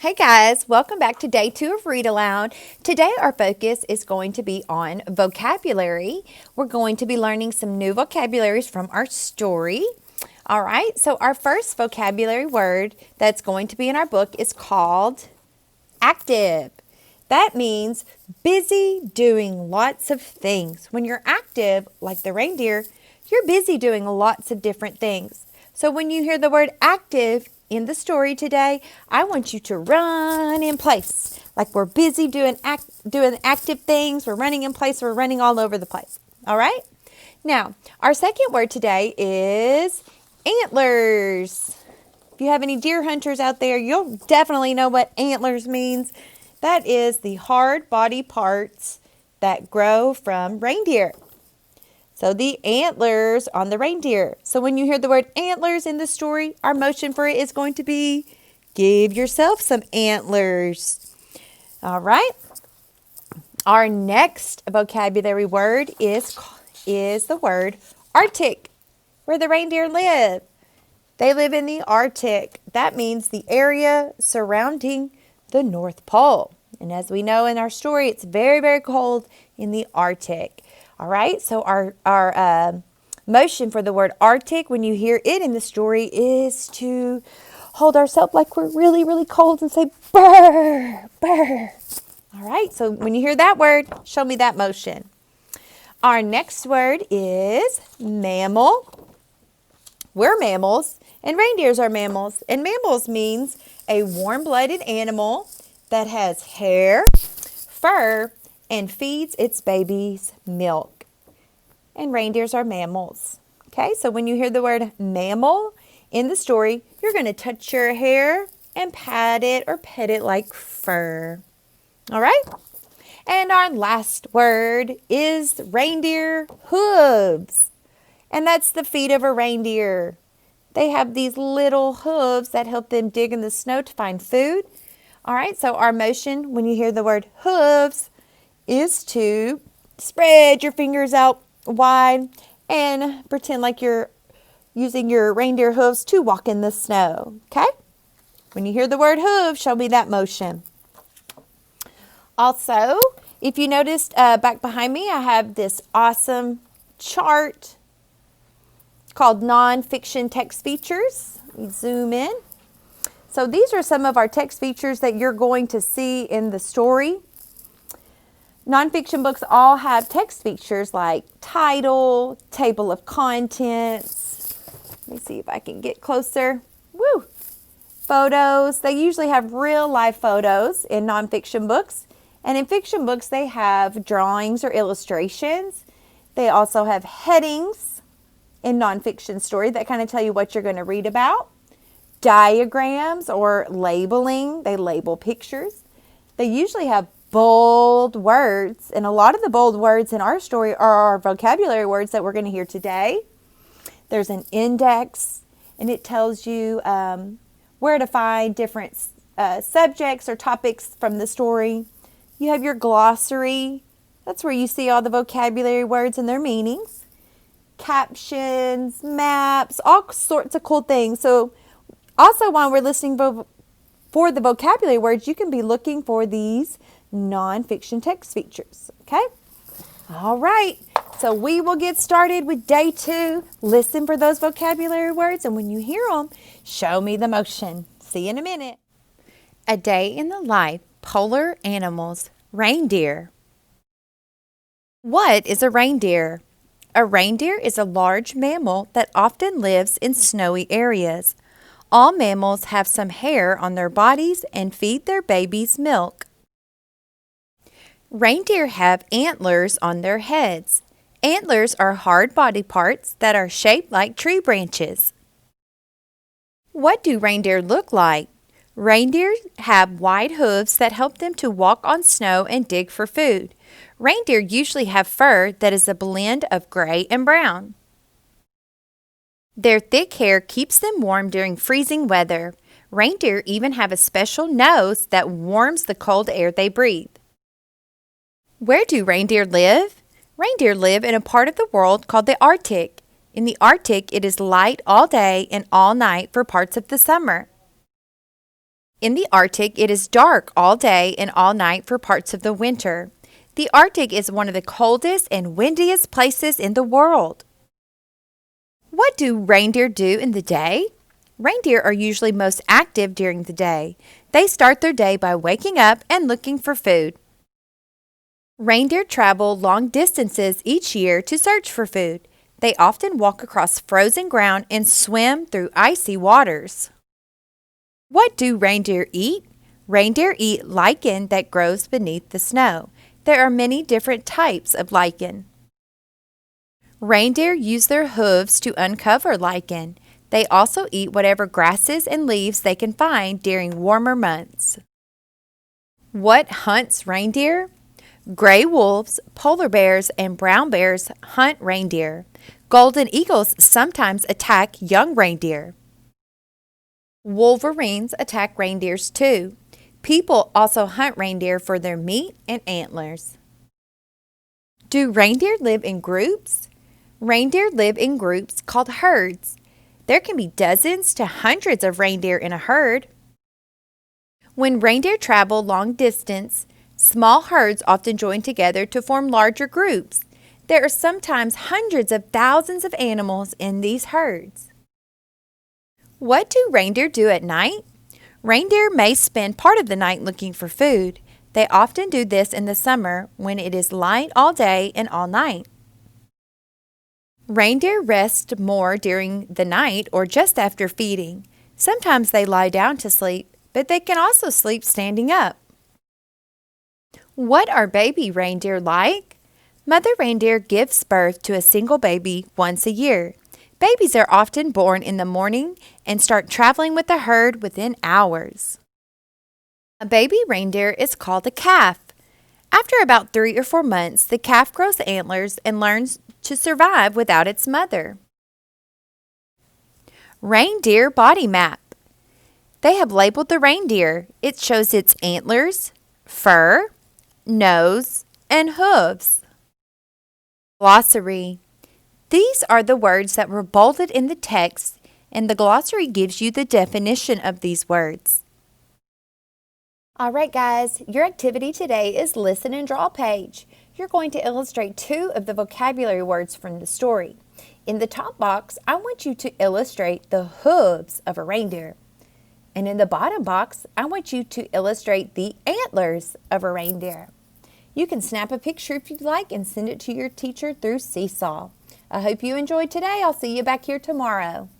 Hey guys, welcome back to day 2 of Read Aloud. Today our focus is going to be on vocabulary. We're going to be learning some new vocabularies from our story. All right, so our first vocabulary word that's going to be in our book is called active. That means busy doing lots of things. When you're active, like the reindeer, you're busy doing lots of different things. So when you hear the word active in the story today, I want you to run in place. Like we're busy doing active things. We're running in place. We're running all over the place. All right? Now, our second word today is antlers. If you have any deer hunters out there, you'll definitely know what antlers means. That is the hard body parts that grow from reindeer. So the antlers on the reindeer. So when you hear the word antlers in the story, our motion for it is going to be give yourself some antlers. All right. Our next vocabulary word is the word Arctic, where the reindeer live. They live in the Arctic. That means the area surrounding the North Pole. And as we know in our story, it's very, very cold in the Arctic. All right, so our motion for the word Arctic, when you hear it in the story, is to hold ourselves like we're really, really cold and say, brr, brr. All right, so when you hear that word, show me that motion. Our next word is mammal. We're mammals, and reindeers are mammals. And mammals means a warm-blooded animal that has hair, fur, and feeds its babies milk. And reindeers are mammals. Okay, so when you hear the word mammal in the story, you're going to touch your hair and pat it or pet it like fur. All right? And our last word is reindeer hooves. And that's the feet of a reindeer. They have these little hooves that help them dig in the snow to find food. All right, so our motion when you hear the word hooves is to spread your fingers out wide and pretend like you're using your reindeer hooves to walk in the snow. Okay? When you hear the word hooves, show me that motion. Also, if you noticed back behind me, I have this awesome chart called nonfiction text features. Let me zoom in. So these are some of our text features that you're going to see in the story. Nonfiction books all have text features like title, table of contents. Let me see if I can get closer. Woo! Photos. They usually have real life photos in nonfiction books. And in fiction books, they have drawings or illustrations. They also have headings in nonfiction story that kind of tell you what you're going to read about. Diagrams or labeling. They label pictures. They usually have bold words, and a lot of the bold words in our story are our vocabulary words that we're going to hear today. There's an index, and it tells you where to find different subjects or topics from the story. You have your glossary. That's where you see all the vocabulary words and their meanings. Captions, maps, all sorts of cool things. So also while we're listening for the vocabulary words, you can be looking for these nonfiction text features. Okay? All right. So we will get started with day 2. Listen for those vocabulary words, and when you hear them, show me the motion. See you in a minute. A day in the life, polar animals, reindeer. What is a reindeer? A reindeer is a large mammal that often lives in snowy areas. All mammals have some hair on their bodies and feed their babies milk. Reindeer have antlers on their heads. Antlers are hard body parts that are shaped like tree branches. What do reindeer look like? Reindeer have wide hooves that help them to walk on snow and dig for food. Reindeer usually have fur that is a blend of gray and brown. Their thick hair keeps them warm during freezing weather. Reindeer even have a special nose that warms the cold air they breathe. Where do reindeer live? Reindeer live in a part of the world called the Arctic. In the Arctic, it is light all day and all night for parts of the summer. In the Arctic, it is dark all day and all night for parts of the winter. The Arctic is one of the coldest and windiest places in the world. What do reindeer do in the day? Reindeer are usually most active during the day. They start their day by waking up and looking for food. Reindeer travel long distances each year to search for food. They often walk across frozen ground and swim through icy waters. What do reindeer eat? Reindeer eat lichen that grows beneath the snow. There are many different types of lichen. Reindeer use their hooves to uncover lichen. They also eat whatever grasses and leaves they can find during warmer months. What hunts reindeer? Gray wolves, polar bears, and brown bears hunt reindeer. Golden eagles sometimes attack young reindeer. Wolverines attack reindeers too. People also hunt reindeer for their meat and antlers. Do reindeer live in groups? Reindeer live in groups called herds. There can be dozens to hundreds of reindeer in a herd. When reindeer travel long distance, small herds often join together to form larger groups. There are sometimes hundreds of thousands of animals in these herds. What do reindeer do at night? Reindeer may spend part of the night looking for food. They often do this in the summer when it is light all day and all night. Reindeer rest more during the night or just after feeding. Sometimes they lie down to sleep, but they can also sleep standing up. What are baby reindeer like? Mother reindeer gives birth to a single baby once a year. Babies are often born in the morning and start traveling with the herd within hours. A baby reindeer is called a calf. After about 3 or 4 months, the calf grows antlers and learns to survive without its mother. Reindeer body map. They have labeled the reindeer. It shows its antlers, fur, nose, and hooves. Glossary. These are the words that were bolded in the text, and the glossary gives you the definition of these words. All right, guys, your activity today is listen and draw a page. You're going to illustrate 2 of the vocabulary words from the story. In the top box, I want you to illustrate the hooves of a reindeer. And in the bottom box, I want you to illustrate the antlers of a reindeer. You can snap a picture if you'd like and send it to your teacher through Seesaw. I hope you enjoyed today. I'll see you back here tomorrow.